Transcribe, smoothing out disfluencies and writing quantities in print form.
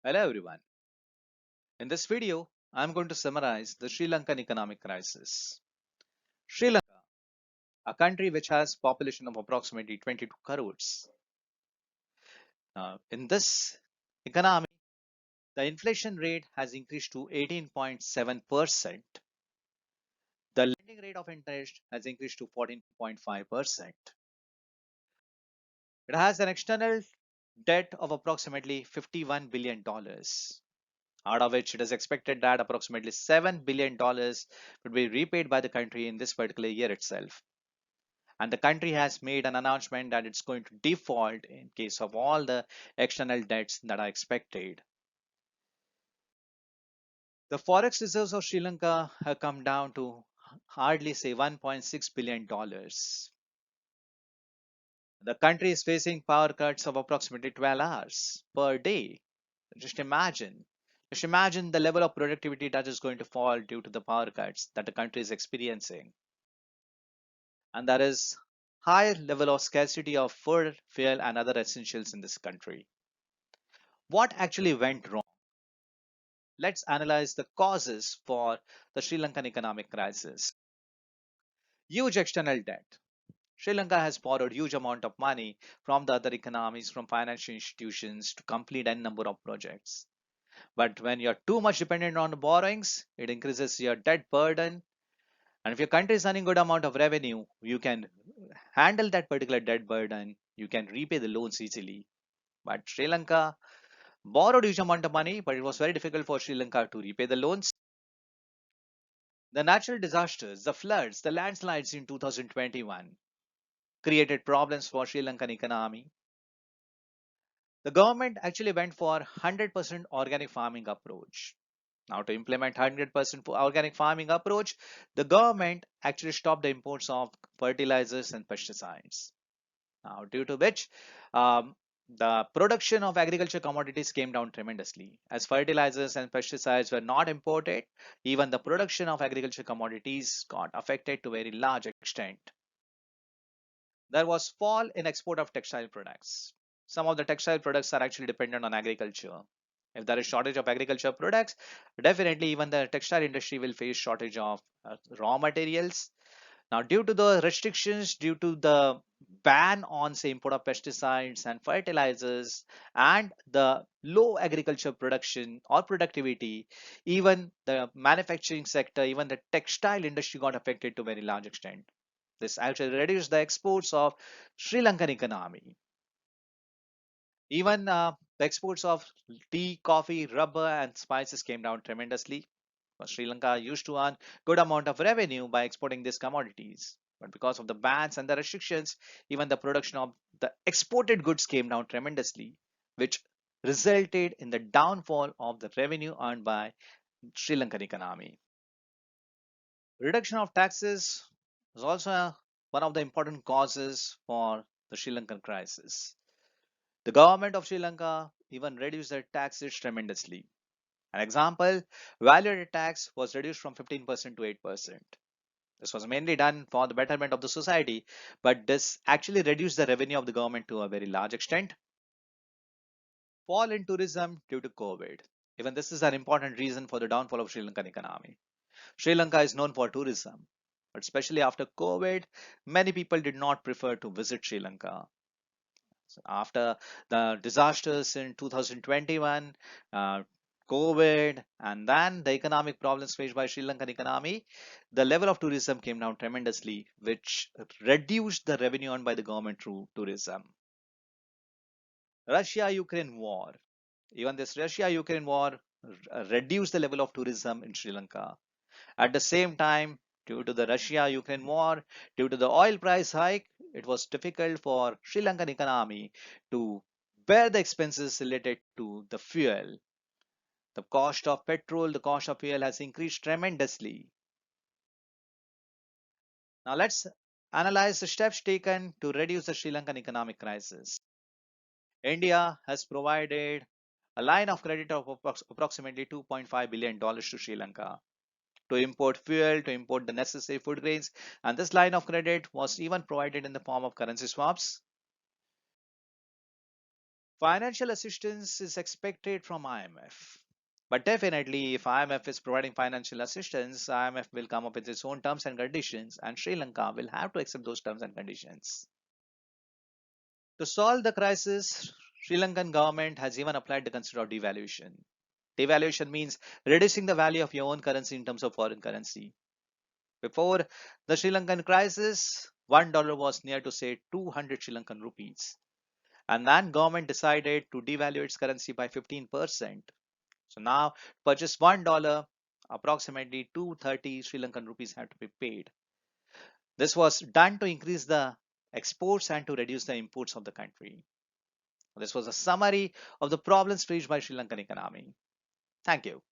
Hello everyone. In this video, I'm going to summarize the Sri Lankan economic crisis. Sri Lanka, a country which has population of approximately 22 crores. In this economy, the inflation rate has increased to 18.7%. The lending rate of interest has increased to 14.5%. It has an external debt of approximately $51 billion, out of which it is expected that approximately $7 billion would be repaid by the country in this particular year itself. And the country has made an announcement that it's going to default in case of all the external debts that are expected. The forex reserves of Sri Lanka have come down to hardly say $1.6 billion. The country is facing power cuts of approximately 12 hours per day. Just imagine. Just imagine the level of productivity that is going to fall due to the power cuts that the country is experiencing. And there is high level of scarcity of food, fuel, and other essentials in this country. What actually went wrong? Let's analyze the causes for the Sri Lankan economic crisis. Huge external debt. Sri Lanka has borrowed huge amount of money from the other economies, from financial institutions to complete a number of projects. But when you're too much dependent on the borrowings, it increases your debt burden. And if your country is earning good amount of revenue, you can handle that particular debt burden. You can repay the loans easily. But Sri Lanka borrowed huge amount of money, but it was very difficult for Sri Lanka to repay the loans. The natural disasters, the floods, the landslides in 2021 created problems for Sri Lankan economy. The government actually went for 100% organic farming approach. Now, to implement 100% organic farming approach, the government actually stopped the imports of fertilizers and pesticides. Now, due to which the production of agriculture commodities came down tremendously. As fertilizers and pesticides were not imported, even the production of agriculture commodities got affected to a very large extent. There was fall in export of textile products. Some of the textile products are actually dependent on agriculture. If there is shortage of agriculture products, definitely even the textile industry will face shortage of raw materials. Now, due to the restrictions, due to the ban on say import of pesticides and fertilizers and the low agriculture production or productivity, even the manufacturing sector, even the textile industry got affected to a very large extent. This actually reduced the exports of Sri Lankan economy. Even the exports of tea, coffee, rubber, and spices came down tremendously. Sri Lanka used to earn good amount of revenue by exporting these commodities. But because of the bans and the restrictions, even the production of the exported goods came down tremendously, which resulted in the downfall of the revenue earned by Sri Lankan economy. Reduction of taxes was also one of the important causes for the Sri Lankan crisis. The government of Sri Lanka even reduced their taxes tremendously. An example, value-added tax was reduced from 15% to 8%. This was mainly done for the betterment of the society, but this actually reduced the revenue of the government to a very large extent. Fall in tourism due to COVID. Even this is an important reason for the downfall of Sri Lankan economy. Sri Lanka is known for tourism, but especially after COVID, many people did not prefer to visit Sri Lanka. So after the disasters in 2021, COVID, and then the economic problems faced by Sri Lankan economy, the level of tourism came down tremendously, which reduced the revenue earned by the government through tourism. Russia-Ukraine war. Even this Russia-Ukraine war reduced the level of tourism in Sri Lanka. At the same time, due to the Russia-Ukraine war, due to the oil price hike, it was difficult for Sri Lankan economy to bear the expenses related to the fuel. The cost of petrol, the cost of fuel has increased tremendously. Now let's analyze the steps taken to reduce the Sri Lankan economic crisis. India has provided a line of credit of approximately $2.5 billion to Sri Lanka to import fuel, to import the necessary food grains. And this line of credit was even provided in the form of currency swaps. Financial assistance is expected from IMF. But definitely, if IMF is providing financial assistance, IMF will come up with its own terms and conditions, and Sri Lanka will have to accept those terms and conditions. To solve the crisis, Sri Lankan government has even applied the concept of devaluation. Devaluation means reducing the value of your own currency in terms of foreign currency. Before the Sri Lankan crisis, $1 was near to say 200 Sri Lankan rupees. And then government decided to devalue its currency by 15%. So now to purchase $1, approximately 230 Sri Lankan rupees have to be paid. This was done to increase the exports and to reduce the imports of the country. This was a summary of the problems faced by Sri Lankan economy. Thank you.